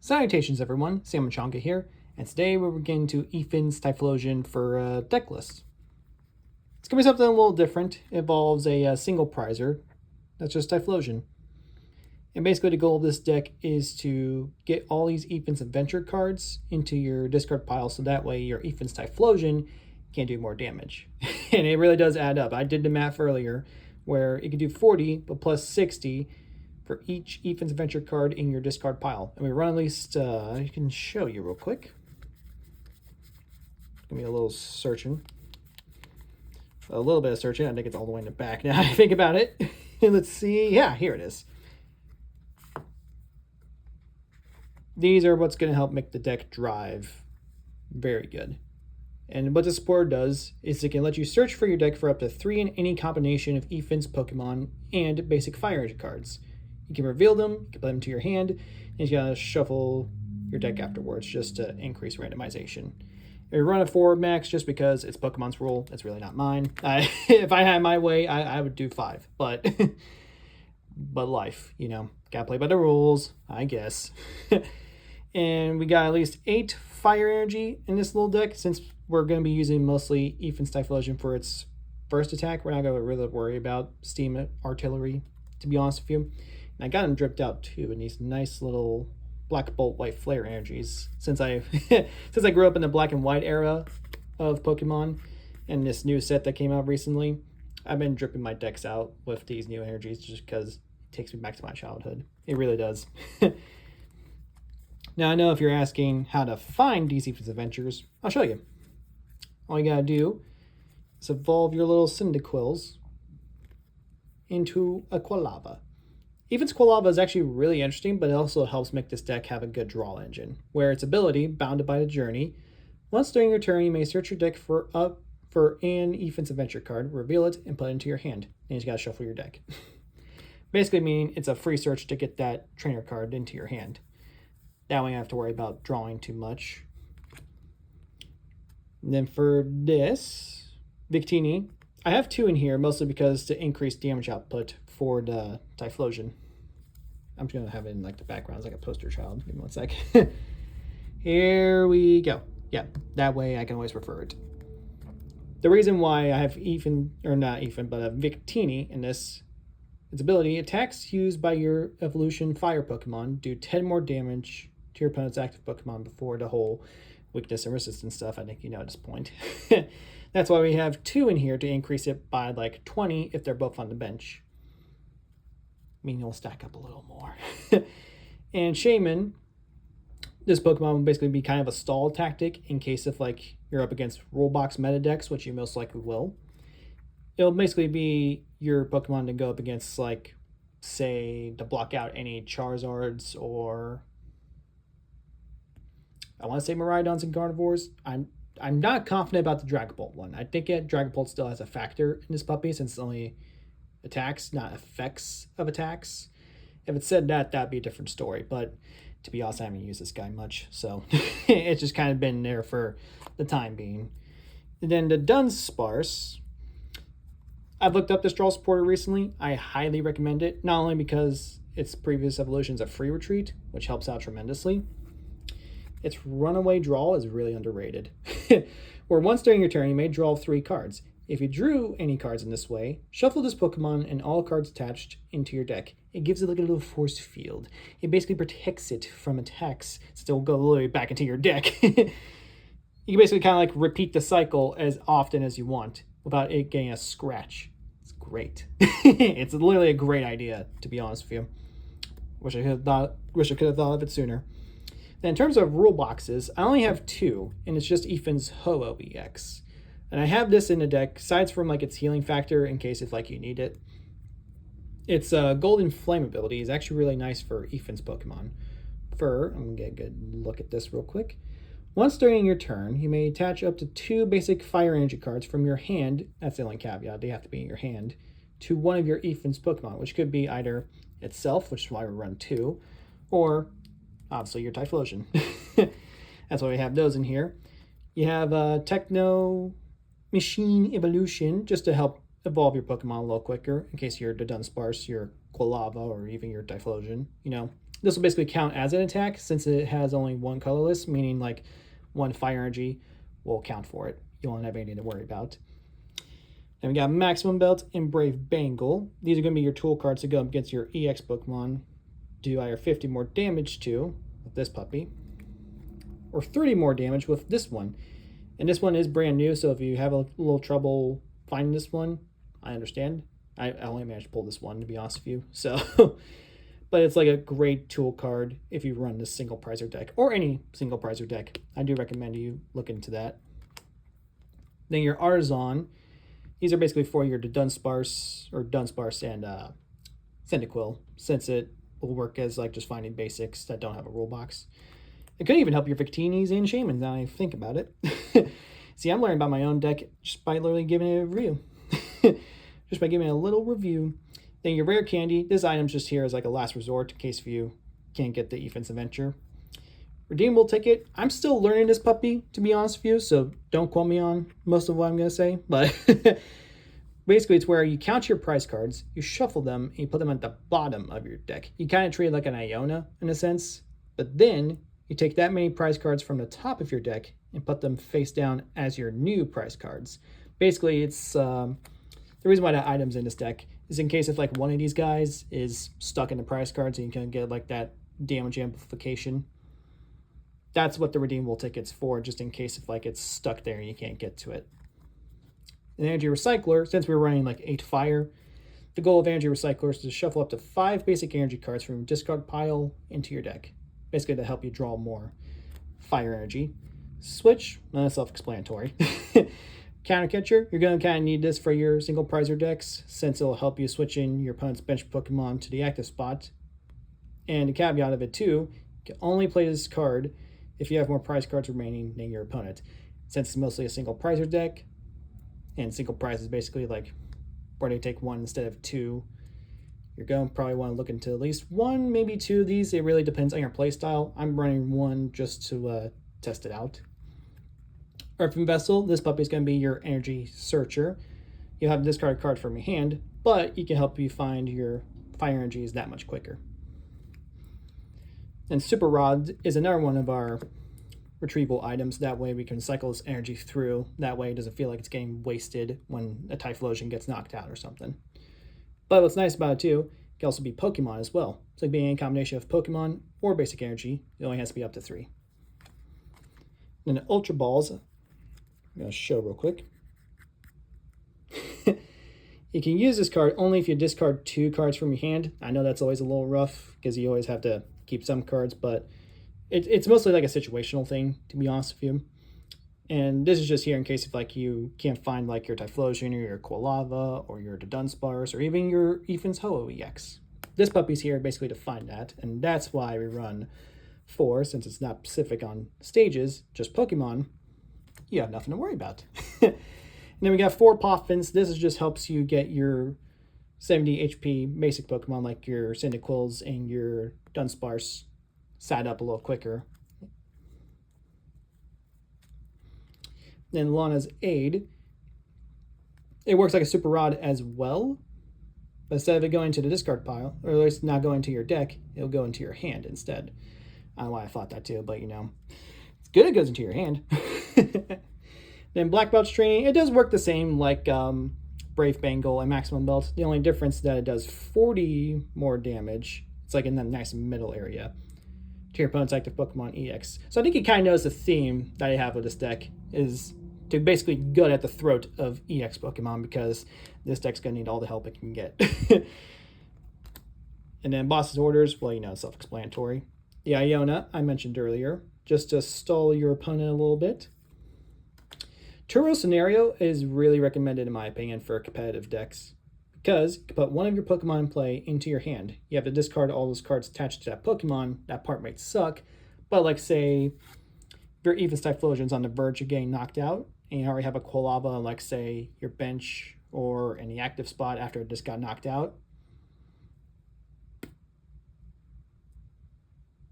Salutations everyone, Sam Machanka here, and today we're getting to Ethan's Typhlosion for Decklist. It's going to be something a little different. It involves a single prizer, that's just Typhlosion. And basically the goal of this deck is to get all these Ethan's Adventure cards into your discard pile so that way your Ethan's Typhlosion can do more damage. And it really does add up. I did the math earlier where it could do 40 but plus 60 for each Ethan's Adventure card in your discard pile. And we run at least, I can show you real quick. Give me a little searching. A little bit of searching. I think it's all the way in the back now I think about it. Let's see. Yeah, here it is. These are what's going to help make the deck drive very good. And what the supporter does is it can let you search for your deck for up to 3 in any combination of Ethan's Pokemon and basic Fire Energy cards. You can reveal them, you can put them to your hand, and you gotta shuffle your deck afterwards just to increase randomization. We run a 4 max just because it's Pokemon's rule. It's really not mine. If I had my way, I would do 5, but but life, you know, gotta play by the rules, I guess. And we got at least 8 Fire Energy in this little deck. Since we're going to be using mostly Ethan's Typhlosion for its first attack, we're not going to really worry about Steam Artillery, to be honest with you. And I got them dripped out too in these nice little Black Bolt White Flare energies. Since I since I grew up in the black and white era of Pokemon and this new set that came out recently, I've been dripping my decks out with these new energies just because it takes me back to my childhood. It really does. Now, I know if you're asking how to find these Ethan's Adventures, I'll show you. All you gotta do is evolve your little Cyndaquils into a Quilava. Ethan's Quilava is actually really interesting, but it also helps make this deck have a good draw engine, where its ability, Bounded by the Journey, once during your turn, you may search your deck for an Ethan's Adventure card, reveal it, and put it into your hand. And you just gotta shuffle your deck. Basically meaning it's a free search to get that trainer card into your hand. That way you don't have to worry about drawing too much. And then for this, Victini, I have 2 in here, mostly because to increase damage output for the Typhlosion. I'm just going to have it in like the background as like a poster child. Give me 1 sec. Here we go. Yeah, that way I can always refer it. The reason why I have Victini in this, its ability, attacks used by your evolution fire Pokemon do 10 more damage to your opponent's active Pokemon before the whole weakness and resistance stuff. I think you know at this point. That's why we have 2 in here to increase it by like 20 if they're both on the bench. Meaning it'll stack up a little more. And Shaman, this Pokemon will basically be kind of a stall tactic in case if like you're up against rule box meta decks, which you most likely will. It'll basically be your Pokemon to go up against, like, say, to block out any Charizards or I want to say Miraidons and Gardevoirs. I'm not confident about the Dragapult one. I think Dragapult still has a factor in this puppy since it's only attacks, not effects of attacks. If it said that, that'd be a different story. But to be honest, I haven't used this guy much, so it's just kind of been there for the time being. And then the Dunsparce, I've looked up this draw supporter recently. I highly recommend it, not only because its previous evolution is a free retreat, which helps out tremendously. Its runaway draw is really underrated. Where once during your turn, you may draw 3 cards. If you drew any cards in this way, shuffle this Pokemon and all cards attached into your deck. It gives it like a little force field. It basically protects it from attacks, so it'll go literally back into your deck. You can basically kind of like repeat the cycle as often as you want without it getting a scratch. It's great. It's literally a great idea, to be honest with you. Wish I could have thought of it sooner. Then in terms of rule boxes, I only have 2, and it's just Ethan's Ho-Oh EX. And I have this in the deck, aside from like its healing factor in case if like you need it. Its Golden Flame ability is actually really nice for Ethan's Pokemon. I'm going to get a good look at this real quick. Once during your turn, you may attach up to 2 basic Fire Energy cards from your hand, that's the only caveat, they have to be in your hand, to one of your Ethan's Pokemon, which could be either itself, which is why we run 2, or obviously your Typhlosion. That's why we have those in here. You have Techno Machine Evolution, just to help evolve your Pokemon a little quicker, in case you're the Dunsparce, your Quilava or even your Typhlosion. This will basically count as an attack since it has only one colorless, meaning like one fire energy will count for it. You won't have anything to worry about. Then we got Maximum Belt and Brave Bangle. These are going to be your tool cards to go up against your EX Pokemon. Do either 50 more damage to with this puppy, or 30 more damage with this one. And this one is brand new, so if you have a little trouble finding this one, I understand. I only managed to pull this one, to be honest with you. So, but it's like a great tool card if you run this single prizer deck, or any single prizer deck. I do recommend you look into that. Then your Arzon. These are basically for your Dunsparce and Cyndaquil, since it will work as like just finding basics that don't have a rule box. It could even help your Victinis and Shamans now I think about it. See, I'm learning about my own deck just by literally giving it a review. Just by giving it a little review. Then your Rare Candy. This item's just here as like a last resort in case if you can't get the Even's Adventure. Redeemable ticket. I'm still learning this puppy, to be honest with you, so don't quote me on most of what I'm going to say. But basically, it's where you count your prize cards, you shuffle them, and you put them at the bottom of your deck. You kind of treat it like an Iona, in a sense. But then, you take that many prize cards from the top of your deck and put them face down as your new prize cards. Basically, it's the reason why that item's in this deck is in case if like one of these guys is stuck in the prize cards and you can get like that damage amplification. That's what the redeemable ticket's for, just in case if like it's stuck there and you can't get to it. An Energy Recycler, since we're running like 8 fire, the goal of Energy Recycler is to shuffle up to 5 basic energy cards from your discard pile into your deck. Basically to help you draw more fire energy. Switch, that's self-explanatory. Counter Catcher, you're going to kind of need this for your single prizer decks, since it'll help you switch in your opponent's bench Pokemon to the active spot. And the caveat of it too, you can only play this card if you have more prize cards remaining than your opponent. Since it's mostly a single prizer deck, and single prize is basically like where they take 1 instead of 2, you're going to probably want to look into at least 1, maybe 2 of these. It really depends on your playstyle. I'm running 1 just to test it out. Earthen Vessel, this puppy is going to be your energy searcher. You have to discard a card from your hand, but it can help you find your fire energies that much quicker. And Super Rod is another one of our retrieval items. That way we can cycle this energy through. That way it doesn't feel like it's getting wasted when a Typhlosion gets knocked out or something. But what's nice about it too, it can also be Pokemon as well. It's like being a combination of Pokemon or basic energy. It only has to be up to 3. Then the Ultra Balls, I'm going to show real quick. You can use this card only if you discard 2 cards from your hand. I know that's always a little rough because you always have to keep some cards, but it's mostly like a situational thing, to be honest with you. And this is just here in case if like you can't find like your Typhlosion or your Quilava or your Dunsparce or even your Even's Ho EX. This puppy's here basically to find that, and that's why we run 4, since it's not specific on stages, just Pokemon. You have nothing to worry about. And then we got 4 Poffins. This is just helps you get your 70 HP basic Pokemon like your Cyndaquils and your Dunsparce side up a little quicker. Then Lana's Aid. It works like a Super Rod as well, but instead of it going to the discard pile, or at least not going to your deck, it'll go into your hand instead. I don't know why I thought that too, but you know, it's good it goes into your hand. Then Black Belt's Training, it does work the same like Brave Bangle and Maximum Belt. The only difference is that it does 40 more damage. It's like in that nice middle area to your opponent's active Pokemon EX. So I think you kind of knows the theme that I have with this deck is to basically go at the throat of EX Pokemon, because this deck's going to need all the help it can get. And then Boss's Orders, well, you know, self-explanatory. The Iona, I mentioned earlier, just to stall your opponent a little bit. Turo Scenario is really recommended, in my opinion, for competitive decks, because you can put one of your Pokemon in play into your hand. You have to discard all those cards attached to that Pokemon. That part might suck, but like say your Even's Typhlosion's on the verge of getting knocked out, and you already have a Quilava, like say your bench or in the active spot after it just got knocked out.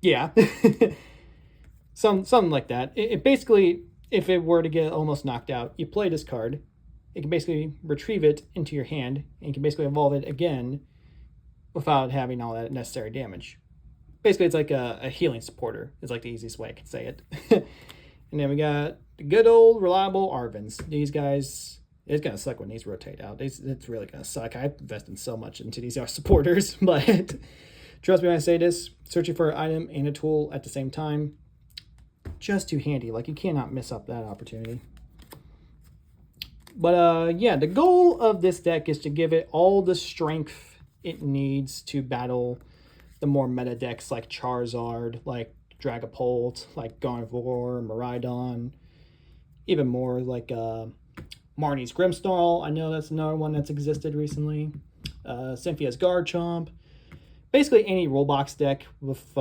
Yeah, something like that. It basically, if it were to get almost knocked out, you play this card. It can basically retrieve it into your hand, and you can basically evolve it again without having all that necessary damage. Basically, it's like a healing supporter, is like the easiest way I can say it. And then we got the good old reliable Arvins. These guys, it's going to suck when these rotate out. It's really going to suck. I've invested so much into these supporters, but trust me when I say this, searching for an item and a tool at the same time, just too handy. Like, you cannot miss up that opportunity. But yeah, the goal of this deck is to give it all the strength it needs to battle the more meta decks like Charizard, like Dragapult, like Gardevoir, Miraidon, even more like Marnie's Grimmsnarl. I know that's another one that's existed recently. Cynthia's Garchomp. Basically any Roblox deck with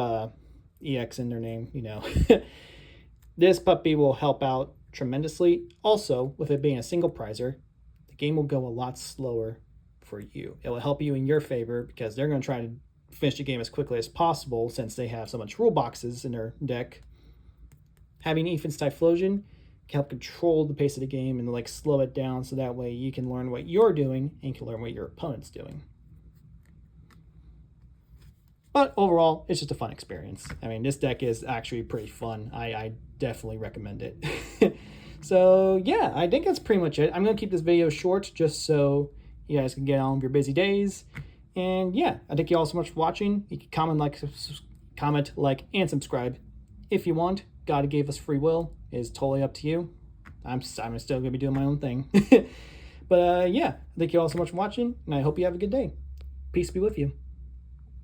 EX in their name, you know. This puppy will help out tremendously. Also, with it being a single prizer, the game will go a lot slower for you. It will help you in your favor because they're going to try to finish the game as quickly as possible since they have so much rule boxes in their deck. Having Ethan's Typhlosion can help control the pace of the game and like slow it down so that way you can learn what you're doing and can learn what your opponent's doing. But overall, it's just a fun experience. I mean, this deck is actually pretty fun. I definitely recommend it. So yeah, I think that's pretty much it. I'm going to keep this video short just so you guys can get on with your busy days. And yeah, I thank you all so much for watching. You can comment, like, and subscribe if you want. God gave us free will. It's totally up to you. I'm still going to be doing my own thing. But yeah, thank you all so much for watching, and I hope you have a good day. Peace be with you.